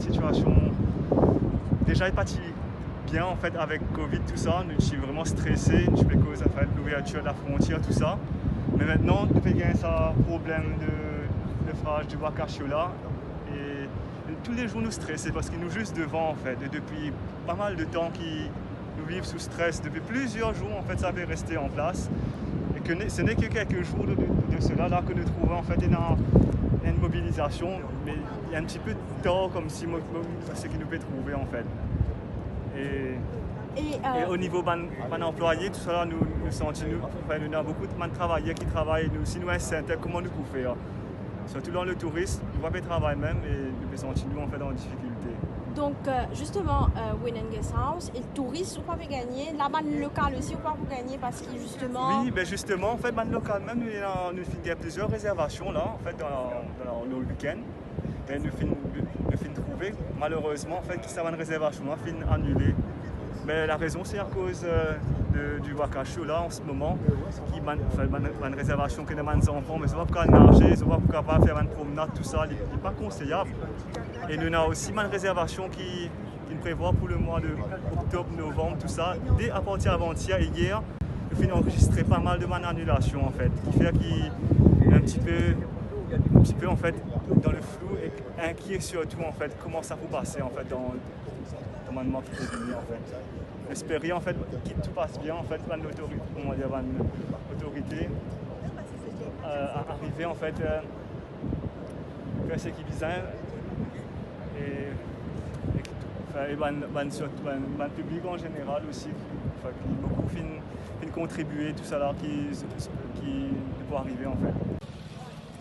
une situation déjà pas bien en fait avec Covid tout ça, je suis vraiment stressé, je fais cause en fait l'ouverture de la frontière tout ça. Mais maintenant, depuis qu'il y a un problème de frage du Wakashio là, et tous les jours nous stressons parce qu'ils nous juste devant en fait, et depuis pas mal de temps qu'ils nous vivent sous stress, depuis plusieurs jours en fait ça avait resté en place. Et que ce n'est que quelques jours de cela là que nous trouvons en fait une mobilisation, mais il y a un petit peu de temps comme si c'est ce qu'il nous peut trouver en fait. Et au niveau de employés, tout ça, nous sentons, nous avons beaucoup de travailleurs qui travaillent, nous, si nous sommes comment nous pouvons faire. Surtout dans le tourisme, nous ne pouvons pas travailler même et nous sentons en fait en difficulté. Donc justement, Win & Guest House, et le tourisme, on peut gagner, la bande locale aussi, on peut gagner parce que justement... Oui, mais justement, en fait, bande locale même, nous finissons plusieurs réservations là, en fait, dans nos week-ends. Et nous finissons trouver, malheureusement, en fait, que ça va une réservation, nous finissons annulée. Mais la raison, c'est à cause du Wakashio là en ce moment, qui a une réservation que les enfants, mais ils ne peuvent pas nager, ils ne peuvent pas faire une promenade, tout ça, il n'est pas conseillable. Et nous avons aussi une réservation qui nous prévoit pour le mois d'octobre, novembre, tout ça. Dès à partir d'avant-hier et hier, nous avons enregistré pas mal de annulations en fait, qui fait qu'il est un petit peu en fait dans le flou et inquiet surtout en fait comment ça peut passer en fait dans le mois qui est venu en fait. Espérer en fait que tout passe bien en fait, l'autorité arriver en fait faire ce qui vient et le public en général aussi qui beaucoup fin contribuer tout ça là qui peut arriver en fait.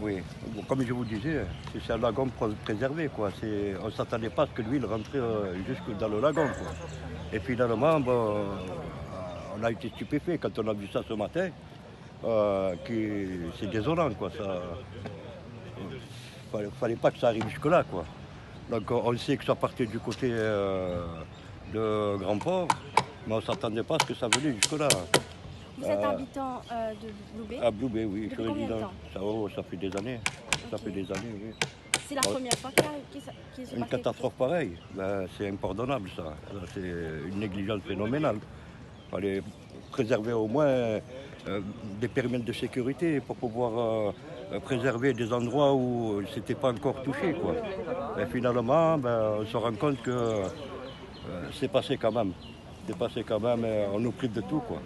Oui, bon, comme je vous disais, c'est un lagon préservé, quoi. On ne s'attendait pas à ce que l'huile rentrait jusque dans le lagon, quoi. Et finalement, bon, on a été stupéfait quand on a vu ça ce matin. C'est désolant, quoi. Fallait pas que ça arrive jusque-là, quoi. Donc on sait que ça partait du côté de Grand-Port, mais on ne s'attendait pas à ce que ça venait jusque-là. Vous êtes habitant de Bloubé? À Bloubé, oui. Depuis combien de temps? Ça fait des années. Okay. Ça fait des années, oui. C'est la première fois qu'il se Une catastrophe pareille, c'est impardonnable ça. C'est une négligence phénoménale. Il fallait préserver au moins des périmètres de sécurité pour pouvoir préserver des endroits où c'était pas encore touché, quoi. Et finalement, on se rend compte que c'est passé quand même. C'est passé quand même, on nous prive de tout, quoi.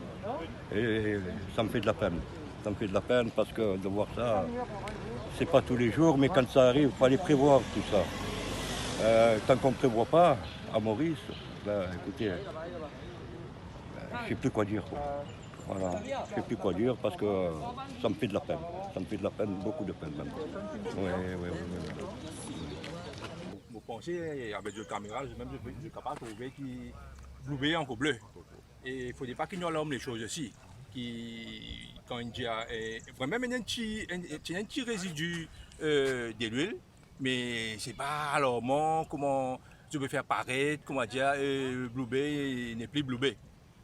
Et ça me fait de la peine. Ça me fait de la peine parce que de voir ça, c'est pas tous les jours, mais quand ça arrive, il fallait prévoir tout ça. Tant qu'on ne prévoit pas, à Maurice, écoutez, je ne sais plus quoi dire, quoi. Voilà, je ne sais plus quoi dire parce que ça me fait de la peine. Ça me fait de la peine, beaucoup de peine même. Oui. Vous pensez, avec des caméras, je suis capable de trouver qui Bloubé encore bleu. Et il ne faudrait pas qu'ils nous alarment les choses aussi. Quand il y a vraiment un petit résidu de l'huile, mais c'est pas alarmant comment je peux faire paraître, comment dire, Bloubé n'est plus Bloubé.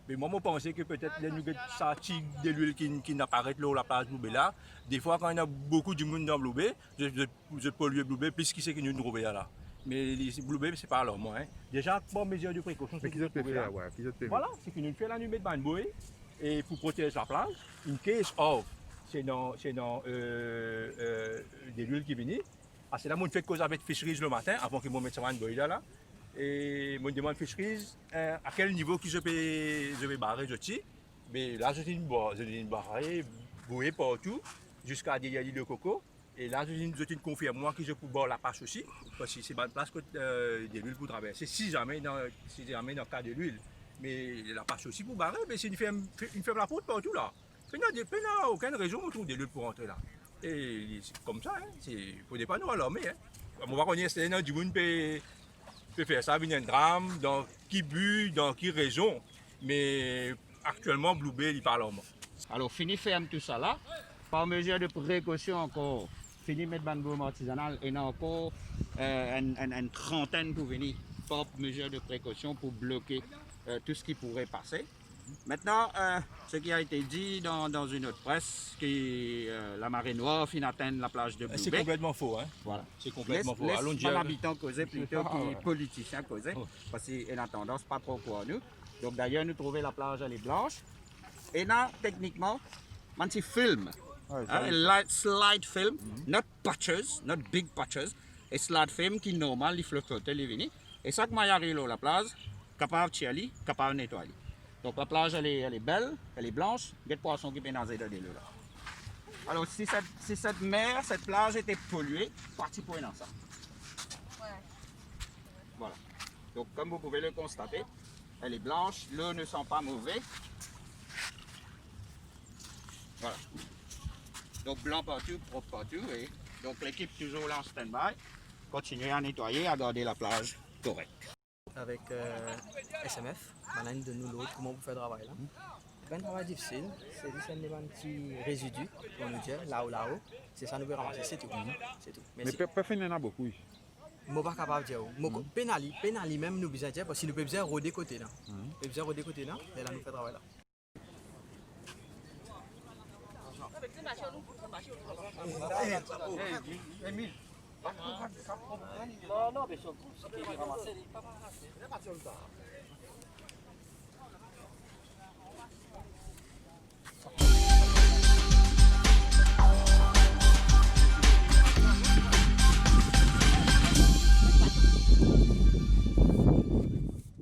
Mais moi, je pensais que peut-être les nougats sortis de l'huile qui n'apparaît là, la place Bloubé là, des fois quand il y a beaucoup de monde dans Bloubé, je pollue Bloubé plus qui c'est qui nous trouve là. Mais les Bloubé, c'est pas alarmant. Hein. Déjà, bon mesure de précaution. Mais qui peut faire, ouais, voilà, c'est qu'il nous fait la nuit de Banboy et pour protéger la plage. In case of, c'est dans des l'huile qui viennent. C'est là que je fais cause avec Fisheries le matin avant qu'ils me mettent ça Banboy là. Et je me demande Fisheries à quel niveau que je vais barrer, je tire. Mais là, je dis une barrée, bouée partout, jusqu'à des l'île de coco. Et là, je te confirme moi que je peux boire la pâche aussi, parce que c'est une place que de l'huile pour traverser, si jamais dans le cas de l'huile. Mais la pâche aussi pour barrer, mais c'est une ferme la route partout là. Il n'y a aucune raison pour trouver de l'huile pour rentrer là. Et c'est comme ça, il ne faut pas nous alarmer. On va connaître c'est du monde peut faire ça, venir un drame, dans qui but, dans qui raison. Mais actuellement, Bloubé, il parle en moi. Alors, fini ferme tout ça là, par mesure de précaution encore. Fini mettre bango artisanal et il y a encore une trentaine pour venir par mesure de précaution pour bloquer tout ce qui pourrait passer. Maintenant, ce qui a été dit dans une autre presse, que la marée noire finit atteindre la plage de Blue C'est Bay. complètement faux. Hein? Voilà. C'est complètement faux. Laisse Allons mon dire. habitant causer plutôt que les politiciens causer, parce qu'il a tendance pas trop pour nous. Donc d'ailleurs, nous trouvons la plage, elle est blanche. Et là, techniquement, c'est film. Slide film, not patches, not big patches. Et slide film qui est normal, il flotte, il est venu. Et ça que moi j'arrive la plage, capable de chialer, capable de nettoyer. Donc la plage, elle est belle, elle est blanche, il y a des poissons qui viennent nager dedans là. Alors si cette mer, cette plage était polluée, parti pour dans ça. Voilà. Donc comme vous pouvez le constater, elle est blanche, l'eau ne sent pas mauvais. Voilà. Donc blanc partout, propre partout. Et donc l'équipe toujours là en stand-by. Continuez à nettoyer, à garder la plage correcte. Avec SMF, on a une de nous l'autre, comment vous faites le travail là. C'est un travail difficile, c'est juste des petits résidus, on nous dit, là-haut, c'est ça nous veut ramasser, c'est tout. C'est tout. Mais personne n'en a beaucoup. Je ne suis pas capable de dire. Pénali même nous besoin de dire, parce que nous pouvons besoin de roder côté là. Nous pouvons besoin de roder côté là, et là nous fait le travail là. Émile. Non, mais surtout, ce qui est ramassé, il n'est pas